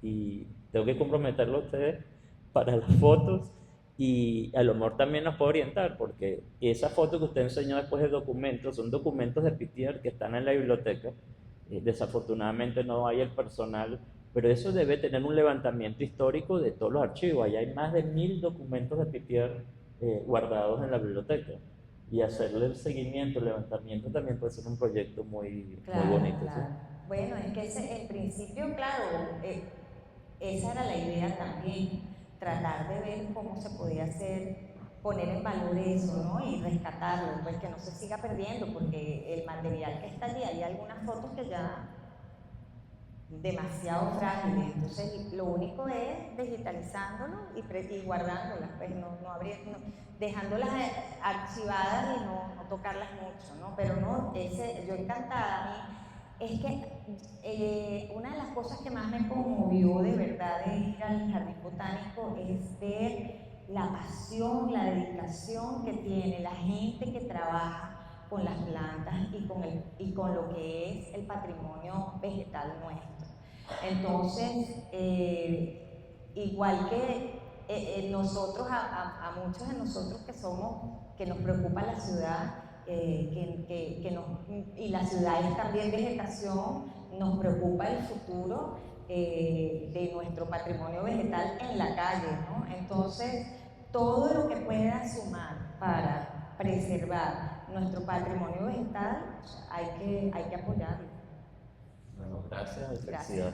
y tengo que comprometerlo a ustedes para las fotos y a lo mejor también nos puede orientar porque esa foto que usted enseñó después de documentos son documentos de Pithier que están en la biblioteca. Desafortunadamente no hay el personal, pero eso debe tener un levantamiento histórico de todos los archivos. Allá hay más de 1000 documentos de Pithier guardados en la biblioteca. Y hacerle el seguimiento, el levantamiento también puede ser un proyecto muy bonito. Claro. ¿Sí? Bueno, es que en principio, claro, esa era la idea también, tratar de ver cómo se podía hacer, poner en valor eso, ¿no? Y rescatarlo, pues que no se siga perdiendo, porque el material que está allí, hay algunas fotos que ya demasiado frágiles. Entonces, lo único es digitalizándolo y guardándolas, pues dejándolas archivadas y no tocarlas mucho, ¿no? Pero no, yo encantada. A mí es que una de las cosas que más me conmovió de verdad de ir al jardín botánico es ver la pasión, la dedicación que tiene la gente que trabaja con las plantas y con lo que es el patrimonio vegetal nuestro. Entonces, igual que nosotros, a muchos de nosotros que nos preocupa la ciudad, y la ciudad es también vegetación, nos preocupa el futuro de nuestro patrimonio vegetal en la calle, ¿no? Entonces, todo lo que pueda sumar para preservar nuestro patrimonio vegetal, hay que apoyarlo. Bueno, gracias. Gracias.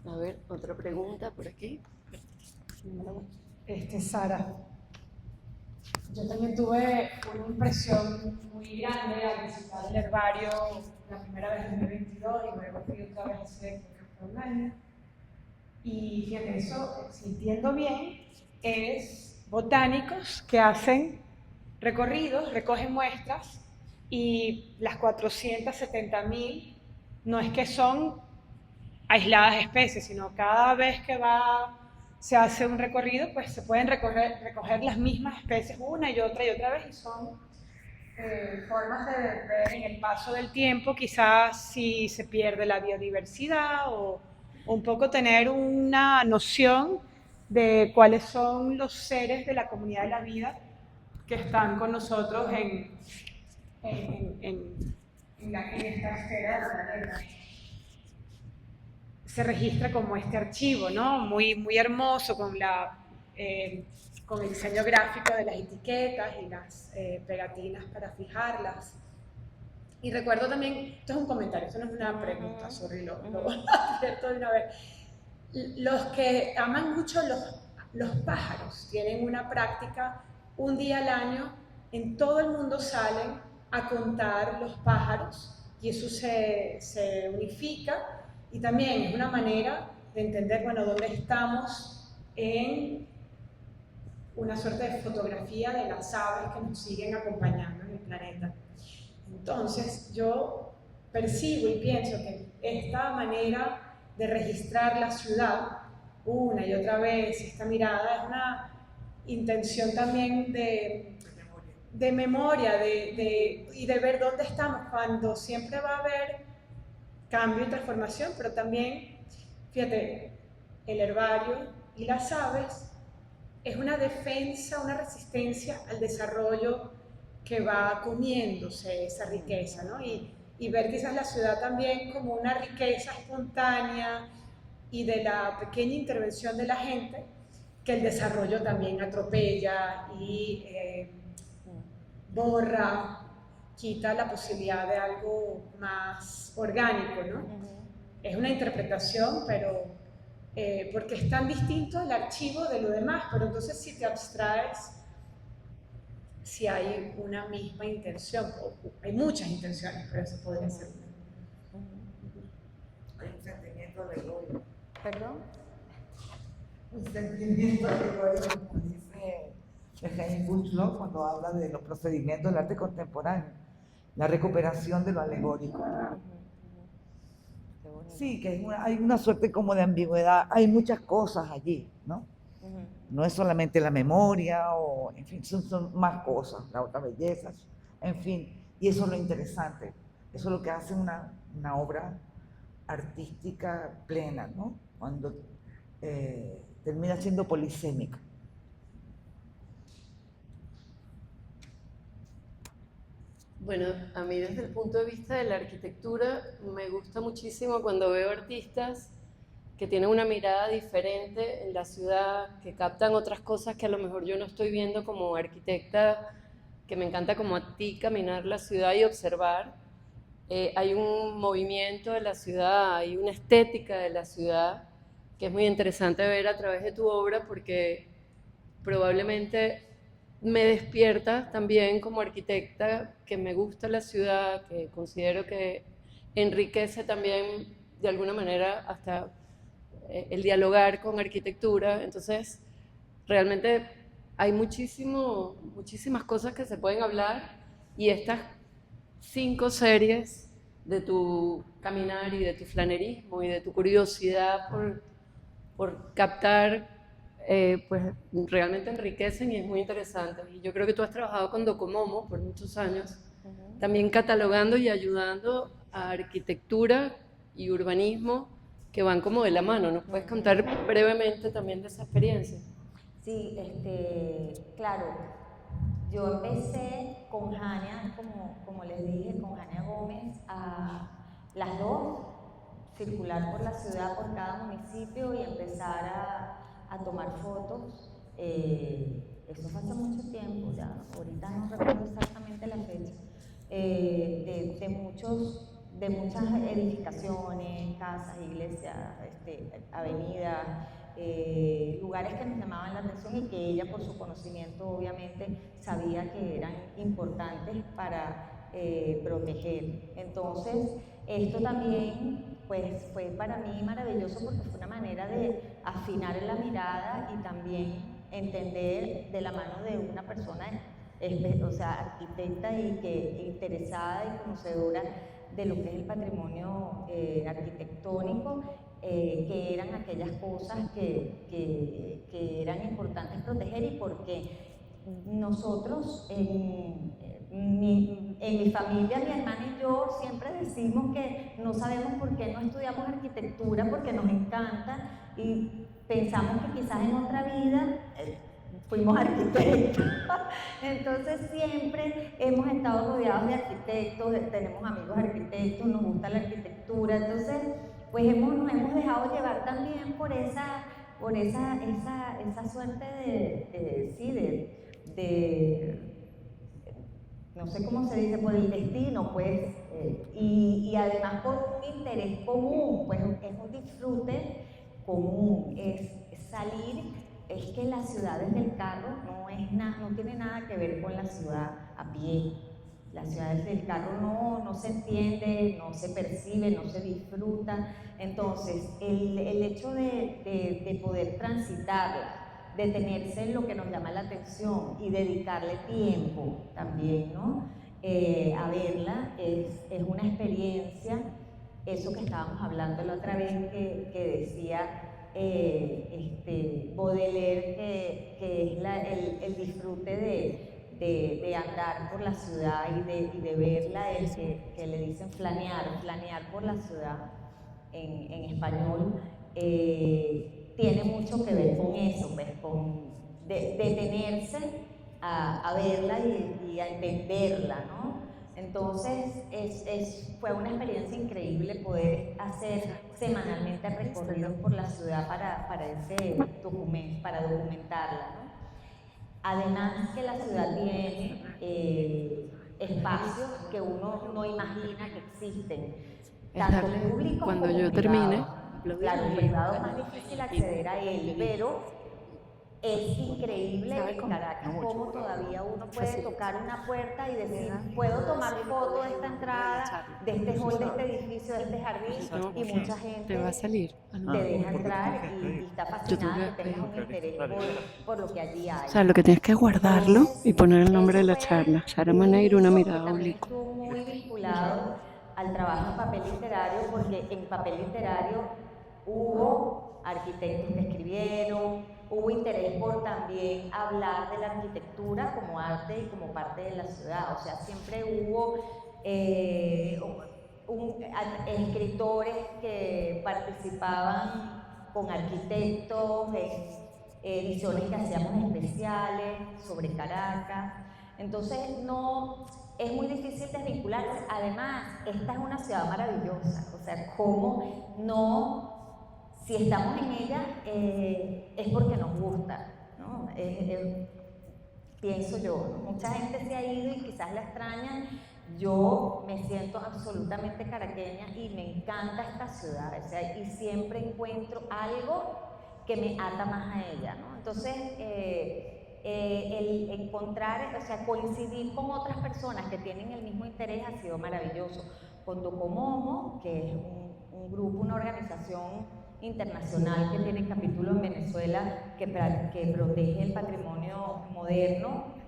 A ver, otra pregunta por aquí. Sara, yo también tuve una impresión muy grande al visitar el herbario la primera vez en 2022 y luego fui otra vez hace un año. Y fíjate, eso, si entiendo bien, es botánicos que hacen recorridos, recogen muestras y las 470.000 no es que son aisladas especies, sino cada vez que se hace un recorrido, pues se pueden recoger las mismas especies una y otra vez, y son formas de ver en el paso del tiempo quizás si se pierde la biodiversidad o un poco tener una noción de cuáles son los seres de la comunidad de la vida que están con nosotros en esta esfera de la planeta. Se registra como este archivo, ¿no? Muy, muy hermoso, con el diseño gráfico de las etiquetas y las pegatinas para fijarlas. Y recuerdo también, esto es un comentario, esto no es una pregunta, sorry, lo voy a hacer todo de una vez. Los que aman mucho los pájaros tienen una práctica, un día al año, en todo el mundo salen a contar los pájaros y eso se unifica. Y también es una manera de entender, bueno, dónde estamos en una suerte de fotografía de las aves que nos siguen acompañando en el planeta. Entonces, yo percibo y pienso que esta manera de registrar la ciudad una y otra vez, esta mirada, es una intención también de memoria y de ver dónde estamos, cuando siempre va a haber cambio y transformación, pero también, fíjate, el herbario y las aves es una defensa, una resistencia al desarrollo que va comiéndose esa riqueza, ¿no? Y ver quizás la ciudad también como una riqueza espontánea y de la pequeña intervención de la gente, que el desarrollo también atropella y borra, quita la posibilidad de algo más orgánico, ¿no? Es una interpretación, pero porque es tan distinto el archivo de lo demás, pero entonces si te abstraes, si hay una misma intención, hay muchas intenciones, pero eso podría ser una. Hay un sentimiento de gloria. ¿Perdón? Un sentimiento de gloria, como dice Jaime Butchlow cuando habla de los procedimientos del arte contemporáneo, la recuperación de lo alegórico. Sí, que hay una suerte como de ambigüedad, hay muchas cosas allí, ¿no? No es solamente la memoria, o en fin, son más cosas, la otra belleza, en fin, y eso es lo interesante, eso es lo que hace una obra artística plena, ¿no? Cuando termina siendo polisémica. Bueno, a mí desde el punto de vista de la arquitectura me gusta muchísimo cuando veo artistas que tienen una mirada diferente en la ciudad, que captan otras cosas que a lo mejor yo no estoy viendo como arquitecta, que me encanta como a ti caminar la ciudad y observar. Hay un movimiento de la ciudad, hay una estética de la ciudad que es muy interesante ver a través de tu obra, porque probablemente me despierta también como arquitecta, que me gusta la ciudad, que considero que enriquece también de alguna manera hasta el dialogar con arquitectura. Entonces, realmente hay muchísimas cosas que se pueden hablar, y estas 5 series de tu caminar y de tu flanerismo y de tu curiosidad por captar, pues realmente enriquecen y es muy interesante. Y yo creo que tú has trabajado con Docomomo por muchos años, también catalogando y ayudando a arquitectura y urbanismo que van como de la mano. ¿Nos puedes contar brevemente también de esa experiencia? Sí, claro, yo empecé con Jania, como les dije, con Jania Gómez, a las dos circular por la ciudad, por cada municipio y empezar a tomar fotos. Eso fue hace mucho tiempo, ya ahorita no recuerdo exactamente la fecha, de muchas edificaciones, casas, iglesias, avenidas, lugares que nos llamaban la atención y que ella, por su conocimiento, obviamente sabía que eran importantes para proteger. Entonces, esto también pues, fue para mí maravilloso porque fue una manera de afinar la mirada y también entender de la mano de una persona, o sea, arquitecta y que interesada y conocedora de lo que es el patrimonio arquitectónico, que eran aquellas cosas que eran importantes proteger, y porque nosotros en mi familia, mi hermana y yo siempre decimos que no sabemos por qué no estudiamos arquitectura, porque nos encanta y pensamos que quizás en otra vida fuimos arquitectos. Entonces siempre hemos estado rodeados de arquitectos, tenemos amigos arquitectos, nos gusta la arquitectura. Entonces pues nos hemos dejado llevar también por esa suerte de no sé cómo se dice, por el destino, pues, y además por un interés común, pues es un disfrute común, es salir. Es que la ciudad desde el carro no tiene nada que ver con la ciudad a pie. La ciudad desde el carro no se entiende, no se percibe, no se disfruta. Entonces, el hecho de poder transitarla, detenerse en lo que nos llama la atención y dedicarle tiempo también, ¿no? A verla, es una experiencia. Eso que estábamos hablando la otra vez, que decía Baudelaire, que es el disfrute de andar por la ciudad y de verla, que le dicen flanear por la ciudad en español, tiene mucho que ver con eso, pues, con detenerse a verla y a entenderla, ¿no? Entonces fue una experiencia increíble poder hacer semanalmente recorridos por la ciudad para documentarla, ¿no? Además que la ciudad tiene espacios que uno no imagina que existen, tanto públicos cuando como yo privados. termine. Claro, privado es más difícil acceder a él, pero es increíble en Caracas cómo todavía uno puede tocar una puerta y decir, puedo tomar foto de esta entrada, de este hall, de este edificio, de este jardín, y mucha gente Te va a salir. te deja entrar y está fascinada que tengas un interés por lo que allí hay. O sea, lo que tienes que es guardarlo y poner el nombre de la charla. Sara Maneiro, una mirada también oblicua. estuvo muy vinculado al trabajo en papel literario, porque en papel literario hubo arquitectos que escribieron, hubo interés por también hablar de la arquitectura como arte y como parte de la ciudad. O sea, siempre hubo escritores que participaban con arquitectos en ediciones que hacíamos especiales sobre Caracas. Entonces, es muy difícil desvincularse. Además, esta es una ciudad maravillosa. O sea, ¿cómo no? Si estamos en ella, es porque nos gusta, ¿no? Pienso yo, ¿no? Mucha gente se ha ido y quizás la extrañan. Yo me siento absolutamente caraqueña y me encanta esta ciudad, o sea, y siempre encuentro algo que me ata más a ella, ¿no? Entonces, el encontrar, o sea, coincidir con otras personas que tienen el mismo interés ha sido maravilloso. Con Docomomo, que es un grupo, una organización internacional que tiene capítulo en Venezuela que protege el patrimonio moderno,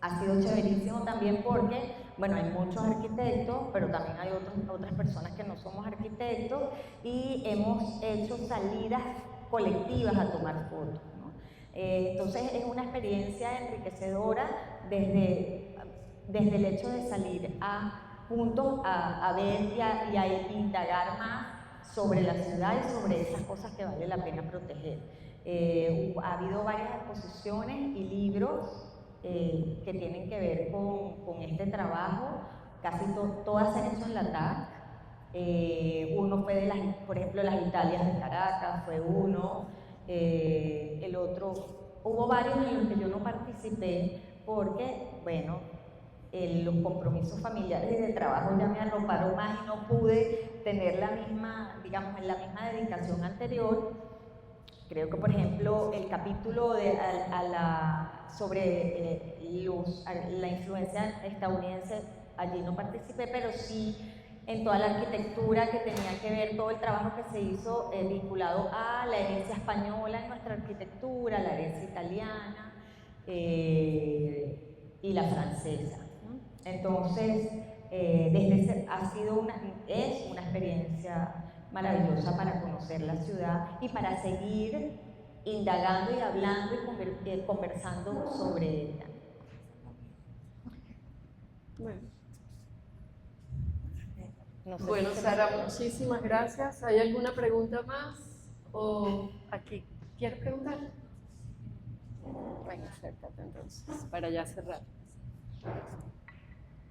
ha sido chéverísimo también porque, bueno, hay muchos arquitectos, pero también hay otras personas que no somos arquitectos y hemos hecho salidas colectivas a tomar fotos, ¿no? Entonces es una experiencia enriquecedora desde el hecho de salir juntos a ver y a indagar más sobre la ciudad y sobre esas cosas que vale la pena proteger. Ha habido varias exposiciones y libros que tienen que ver con este trabajo, casi todas se han hecho en la TAC. Uno fue por ejemplo, las Italias de Caracas, fue uno, el otro, hubo varios en los que yo no participé porque, bueno, los compromisos familiares y de trabajo ya me arroparon más y no pude tener la misma, digamos, la misma dedicación anterior. Creo que, por ejemplo, el capítulo sobre la influencia estadounidense, allí no participé, pero sí en toda la arquitectura que tenía que ver, todo el trabajo que se hizo vinculado a la herencia española en nuestra arquitectura, la herencia italiana y la francesa. Entonces, es una experiencia maravillosa para conocer la ciudad y para seguir indagando y hablando y conversando sobre ella. Bueno, Sara, muchísimas gracias. ¿Hay alguna pregunta más? ¿O aquí? ¿Quieres preguntar? Bueno, acércate entonces, para ya cerrar.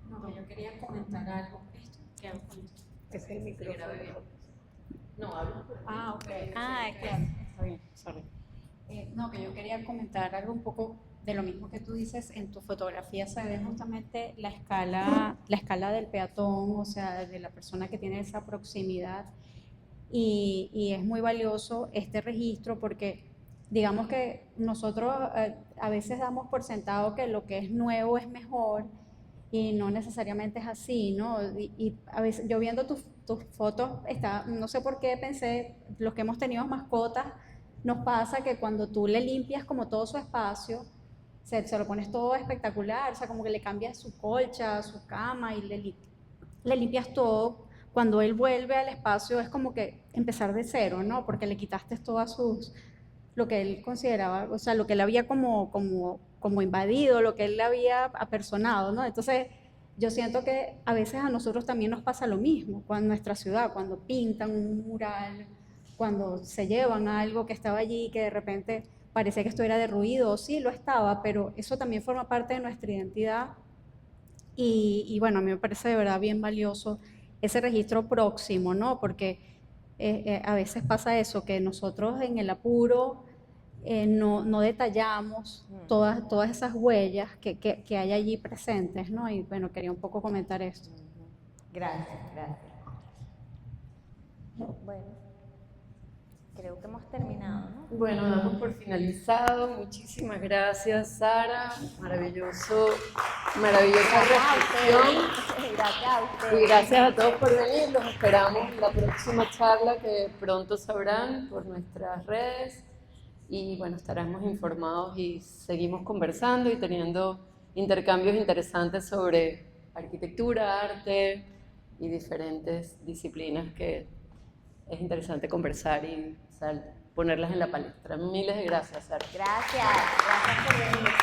No, yo quería comentar algo. ¿Qué hago con esto? Que es el micrófono. No, hablo. Ah, ok. Ah, claro. Está bien, sorry. No, que yo quería comentar algo un poco de lo mismo que tú dices. En tu fotografía se ve justamente la escala del peatón, o sea, de la persona que tiene esa proximidad. Y es muy valioso este registro porque digamos que nosotros a veces damos por sentado que lo que es nuevo es mejor y no necesariamente es así, ¿no? Y a veces yo viendo tus fotos, no sé por qué pensé, los que hemos tenido mascotas, nos pasa que cuando tú le limpias como todo su espacio, se lo pones todo espectacular, o sea, como que le cambias su colcha, su cama y le limpias todo. Cuando él vuelve al espacio es como que empezar de cero, ¿no? Porque le quitaste todas lo que él consideraba, o sea, lo que él había como invadido, lo que él había apersonado, ¿no? Entonces, yo siento que a veces a nosotros también nos pasa lo mismo, cuando en nuestra ciudad, cuando pintan un mural, cuando se llevan algo que estaba allí, que de repente parecía que estuviera derruido, o sí lo estaba, pero eso también forma parte de nuestra identidad y bueno, a mí me parece de verdad bien valioso ese registro próximo, ¿no? Porque a veces pasa eso, que nosotros en el apuro no detallamos todas esas huellas que hay allí presentes, ¿no? Y bueno, quería un poco comentar esto. Gracias. Bueno, creo que hemos terminado, ¿no? Bueno, damos por finalizado. Muchísimas gracias, Sara. Maravillosa reflexión. Gracias a ustedes. Y gracias a todos por venir. Los esperamos en la próxima charla que pronto sabrán por nuestras redes. Y bueno, estaremos informados y seguimos conversando y teniendo intercambios interesantes sobre arquitectura, arte y diferentes disciplinas que es interesante conversar y ponerlas en la palestra. Miles de gracias, Sara. Gracias por venir.